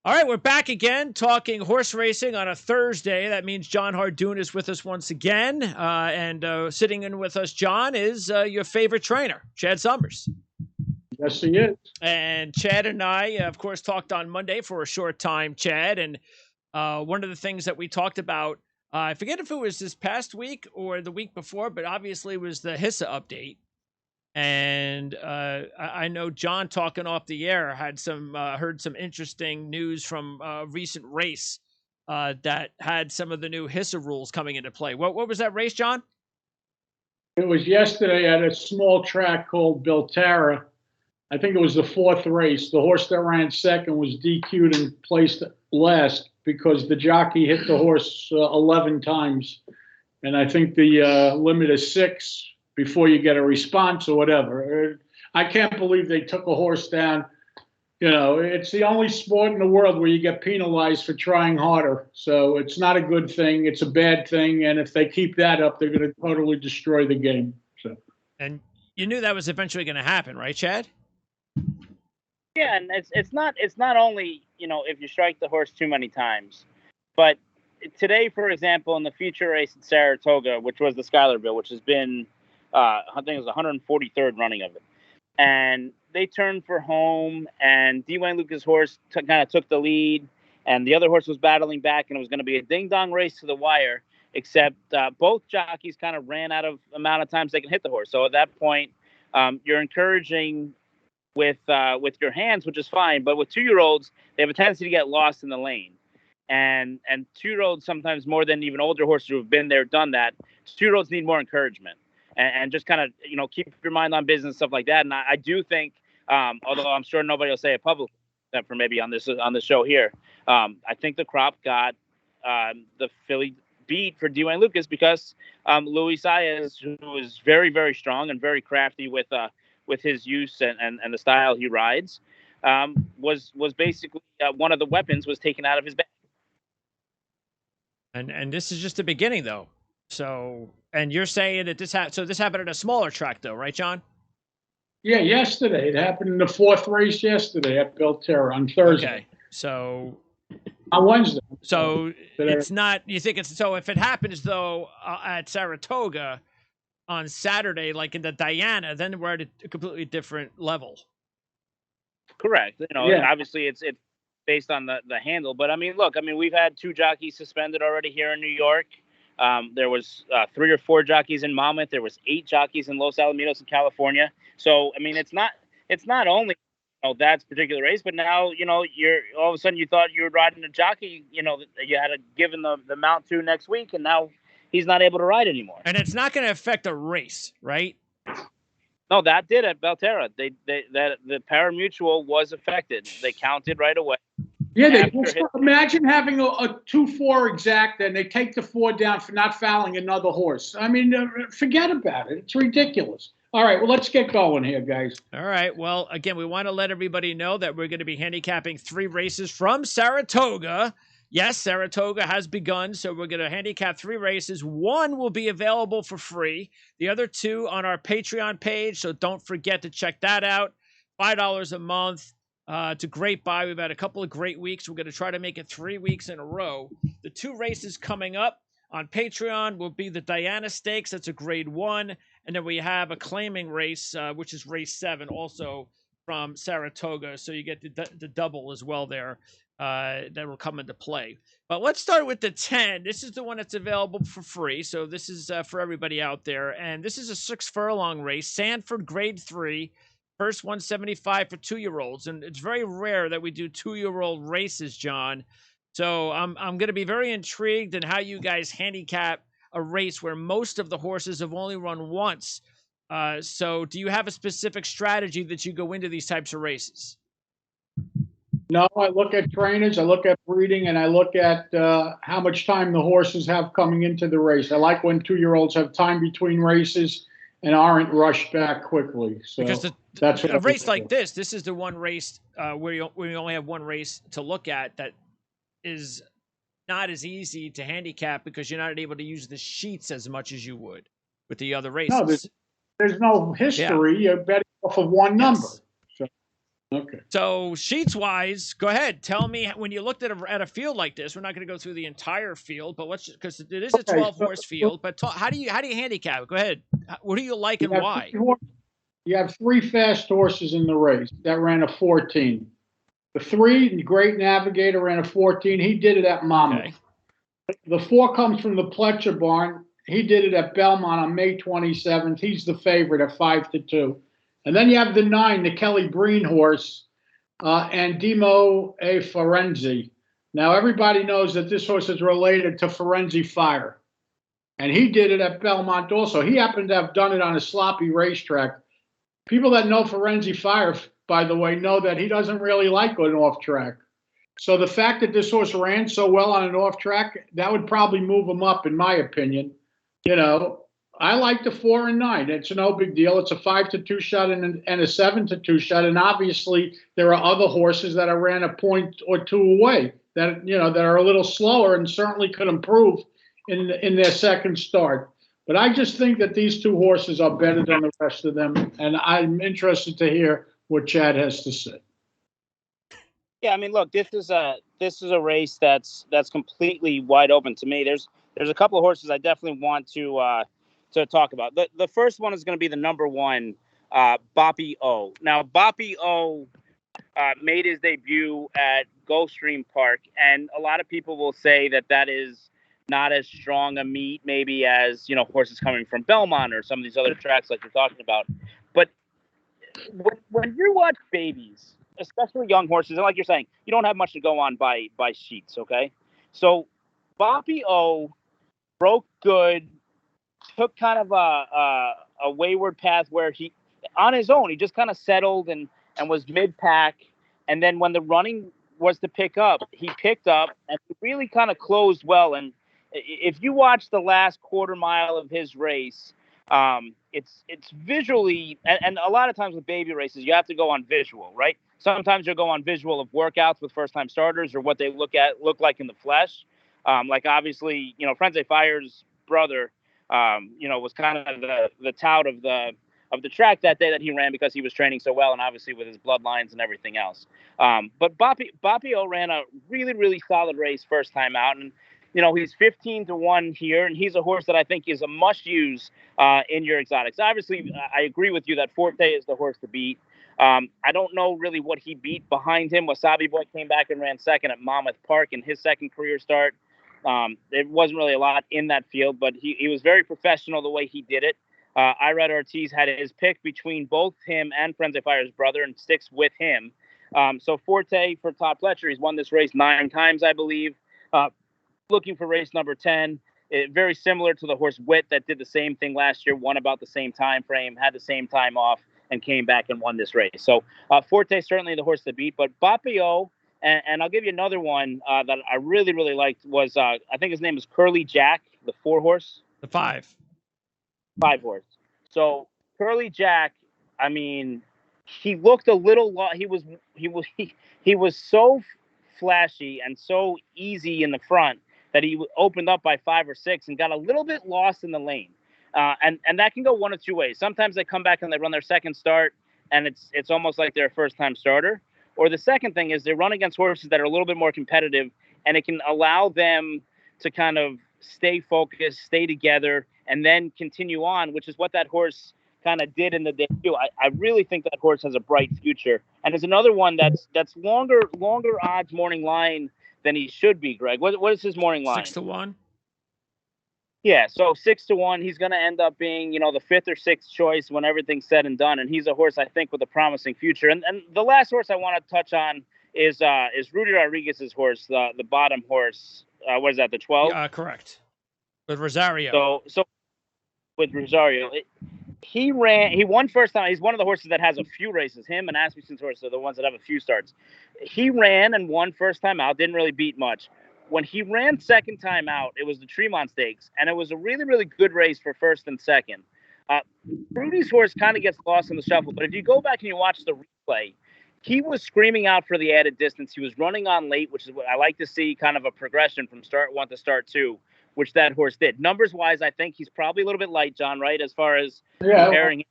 All right, we're back again talking horse racing on a Thursday. That means Jon Hardoon is with us once again. And sitting in with us, Jon, is your favorite trainer, Chad Summers. Yes, he is. And Chad and I, of course, talked on Monday for a short time, Chad. And one of the things that we talked about, I forget if it was this past week or the week before, but obviously it was the HISA update. And I know Jon, talking off the air, had heard some interesting news from a recent race that had some of the new HISA rules coming into play. What was that race, Jon? It was yesterday at a small track called Belterra. I think it was the fourth race. The horse that ran second was DQ'd and placed last because the jockey hit the horse 11 times. And I think the limit is 6 before you get a response or whatever. I can't believe they took a horse down. You know, it's the only sport in the world where you get penalized for trying harder. So it's not a good thing. It's a bad thing. And if they keep that up, they're going to totally destroy the game. So. And you knew that was eventually going to happen, right, Chad? Yeah, and it's not only, you know, if you strike the horse too many times, but today, for example, in the future race at Saratoga, which was the Schuylerville, which has been I think it was 143rd running of it, and they turned for home, and Dwayne Lucas' horse kind of took the lead, and the other horse was battling back, and it was going to be a ding-dong race to the wire, except both jockeys kind of ran out of amount of times they can hit the horse. So at that point, you're encouraging with your hands, which is fine, but with 2-year-olds, they have a tendency to get lost in the lane. And 2-year-olds, sometimes more than even older horses who have been there, done that, 2-year-olds need more encouragement. And just kind of, you know, keep your mind on business, stuff like that. And I do think, although I'm sure nobody will say it publicly, except for maybe on this show here, I think the crop got the filly beat for Dwayne Lucas because Luis Saez, who is very, very strong and very crafty with his use and the style he rides, was basically one of the weapons was taken out of his bag. And this is just the beginning, though. So, and you're saying that this happened at a smaller track, though, right, Jon? Yeah, yesterday. It happened in the fourth race yesterday at Belterra on Thursday. Okay, so on Wednesday. So it's not. You think it's so? If it happens though at Saratoga on Saturday, like in the Diana, then we're at a completely different level. Correct. You know, yeah. Obviously it's based on the handle, but I mean, look, I mean, we've had 2 jockeys suspended already here in New York. There was 3 or 4 jockeys in Monmouth. There was 8 jockeys in Los Alamitos in California. So, I mean, it's not only, you know, that particular race, but now, you know, you're all of a sudden you thought you were riding a jockey, you know, you had given the mount to next week, and now he's not able to ride anymore. And it's not going to affect a race, right? No, that did at Belterra. The pari-mutuel was affected. They counted right away. Yeah, imagine having a 2-4 exact and they take the 4 down for not fouling another horse. I mean, forget about it. It's ridiculous. All right, well, let's get going here, guys. All right, well, again, we want to let everybody know that we're going to be handicapping 3 races from Saratoga. Yes, Saratoga has begun, so we're going to handicap 3 races. 1 will be available for free. The other 2 on our Patreon page, so don't forget to check that out. $5 a month. It's a great buy. We've had a couple of great weeks. We're going to try to make it 3 weeks in a row. The 2 races coming up on Patreon will be the Diana Stakes. That's a grade 1. And then we have a claiming race, which is race 7, also from Saratoga. So you get the double as well there that will come into play. But let's start with the 10. This is the one that's available for free. So this is for everybody out there. And this is a 6-furlong race, Sanford grade 3. First 175 for 2-year-olds, and it's very rare that we do 2-year-old races, Jon. So I'm going to be very intrigued in how you guys handicap a race where most of the horses have only run once. So do you have a specific strategy that you go into these types of races? No, I look at trainers, I look at breeding, and I look at how much time the horses have coming into the race. I like when 2-year-olds have time between races and aren't rushed back quickly. So because that's what a race like this is the one race where we only have one race to look at that is not as easy to handicap because you're not able to use the sheets as much as you would with the other races. No, there's no history. Yeah. You're betting off of one number. So. Okay. So sheets wise, go ahead. Tell me when you looked at a field like this. We're not going to go through the entire field, but let's because it is a Okay, 12 horse field. But how do you handicap it? Go ahead. What do you like and why? You have three fast horses in the race that ran a 14. The three, Great Navigator, ran a 14. He did it at Monmouth. Okay. The 4 comes from the Pletcher barn. He did it at Belmont on May 27th. He's the favorite at 5-2. And then you have the 9, the Kelly Breen horse, and Demo A. Ferenzi. Now, everybody knows that this horse is related to Ferenzi Fire. And he did it at Belmont also. He happened to have done it on a sloppy racetrack. People that know Ferenzi Fire, by the way, know that he doesn't really like going off track. So the fact that this horse ran so well on an off track, that would probably move him up, in my opinion. You know, I like the 4 and 9. It's no big deal. It's a 5-2 shot and a 7-2 shot. And obviously there are other horses that are ran a point or two away that, you know, that are a little slower and certainly could improve in their second start. But I just think that these two horses are better than the rest of them. And I'm interested to hear what Chad has to say. Yeah, I mean, look, this is a race that's completely wide open to me. There's a couple of horses I definitely want to talk about. The first one is going to be the number 1, Boppy O. Now, Boppy O made his debut at Gulfstream Park, and a lot of people will say that is not as strong a meet maybe as, you know, horses coming from Belmont or some of these other tracks like you're talking about. But when you watch babies, especially young horses, and like you're saying, you don't have much to go on by sheets, okay? So Boppy O broke good, took kind of a wayward path where he, on his own, he just kind of settled and was mid-pack. And then when the running was to pick up, he picked up and really kind of closed well. And if you watch the last quarter mile of his race, it's visually, and a lot of times with baby races, you have to go on visual, right? Sometimes you'll go on visual of workouts with first-time starters or what they look like in the flesh. Like obviously, you know, Frenzy Fire's brother, you know, was kind of the tout of the track that day that he ran because he was training so well and obviously with his bloodlines and everything else. But Boppy O ran a really, really solid race first time out. And, you know, he's 15-1 here, and he's a horse that I think is a must use in your exotics. Obviously, I agree with you that Forte is the horse to beat. I don't know really what he beat behind him. Wasabi Boy came back and ran second at Monmouth Park in his second career start. There wasn't really a lot in that field, but he was very professional the way he did it. Irad Ortiz had his pick between both him and Frenzy Fire's brother and sticks with him. So Forte for Todd Pletcher, he's won this race 9 times, I believe. Looking for race number 10. Very similar to the horse Wit that did the same thing last year, won about the same time frame, had the same time off, and came back and won this race. So Forte certainly the horse to beat, but Boppy O, and I'll give you another one that I really, really liked was, I think his name is Curly Jack, the 4 horse. The 5 horse. So Curly Jack, I mean, he looked a little, he was so flashy and so easy in the front that he opened up by 5 or 6 and got a little bit lost in the lane. And that can go one of two ways. Sometimes they come back and they run their second start, and it's almost like they're a first-time starter. Or the second thing is they run against horses that are a little bit more competitive, and it can allow them to kind of stay focused, stay together, and then continue on, which is what that horse kind of did in the debut. I really think that horse has a bright future. And there's another one that's longer odds morning line than he should be, Greg. What is his morning line? 6-1. Yeah, so 6-1. He's going to end up being, you know, the 5th or 6th choice when everything's said and done. And he's a horse I think with a promising future. And the last horse I want to touch on is Rudy Rodriguez's horse, the bottom horse. What is that? The 12? Yeah, correct. With Rosario. So with Rosario, he won first time. He's one of the horses that has a few races. Him and Asmussen's horse are the ones that have a few starts. He ran and won first time out. Didn't really beat much. When he ran second time out, it was the Tremont Stakes, and it was a really, really good race for first and second. Rudy's horse kind of gets lost in the shuffle, but if you go back and you watch the replay, he was screaming out for the added distance. He was running on late, which is what I like to see, kind of a progression from start 1 to start 2, which that horse did. Numbers-wise, I think he's probably a little bit light, John, right, as far as comparing.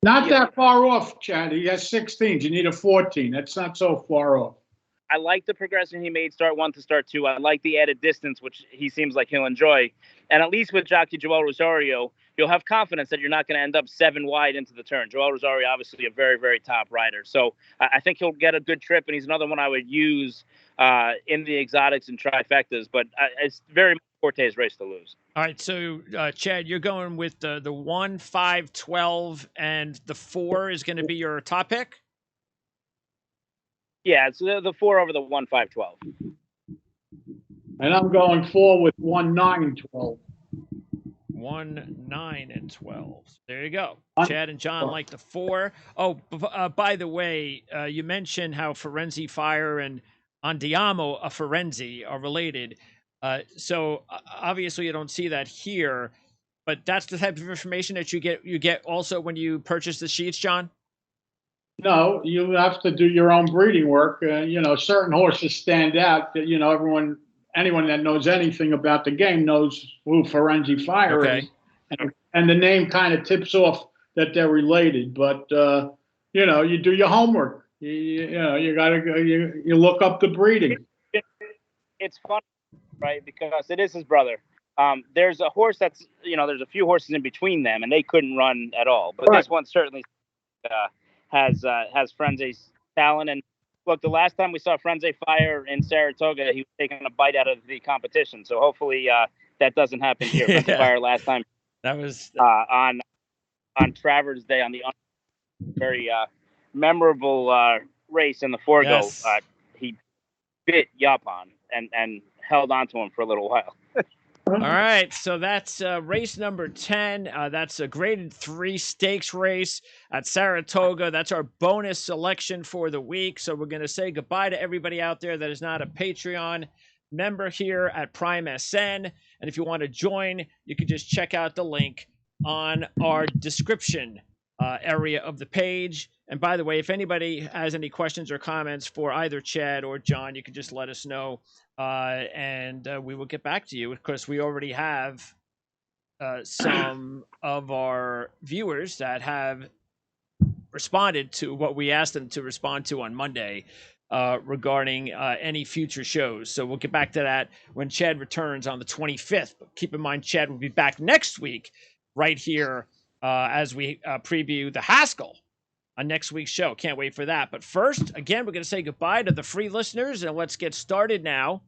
Not that far off, Chad. He has 16s. You need a 14. That's not so far off. I like the progression he made start 1 to start 2. I like the added distance, which he seems like he'll enjoy. And at least with jockey Joel Rosario, you'll have confidence that you're not going to end up 7 wide into the turn. Joel Rosario, obviously a very, very top rider. So I think he'll get a good trip, and he's another one I would use in the exotics and trifectas. But it's very much Forte's race to lose. All right, so Chad, you're going with the 1, 5, 12, and the 4 is going to be your top pick? Yeah, it's the 4 over the 1, 5, 12. And I'm going 4 with 1, 9, 12. 1, 9, and 12. There you go. Chad and John like the 4. Oh, by the way, you mentioned how Firenze Fire and Andiamo a Firenze are related. So obviously you don't see that here, but that's the type of information that you get also when you purchase the sheets, John? No, you have to do your own breeding work. Certain horses stand out. Anyone that knows anything about the game knows who Firenze Fire is, and the name kind of tips off that they're related. But you do your homework. You gotta go. You look up the breeding. It's fun, right? Because it is his brother. There's a horse that's there's a few horses in between them, and they couldn't run at all. But this one certainly has Firenze's talent. And look, the last time we saw Firenze Fire in Saratoga, he was taking a bite out of the competition. So hopefully that doesn't happen here. Firenze Fire last time that was on Travers Day on the very memorable race in the Forgo. Yes. He bit Yapon and held on to him for a little while. All right, so that's race number 10. That's a graded 3 stakes race at Saratoga. That's our bonus selection for the week. So we're going to say goodbye to everybody out there that is not a Patreon member here at Prime SN. And if you want to join, you can just check out the link on our description area of the page. And by the way, if anybody has any questions or comments for either Chad or John, you can just let us know. And we will get back to you. Of course, we already have some of our viewers that have responded to what we asked them to respond to on Monday regarding any future shows. So we'll get back to that when Chad returns on the 25th. But keep in mind, Chad will be back next week right here as we preview the Haskell on next week's show. Can't wait for that. But first, again, we're going to say goodbye to the free listeners, and let's get started now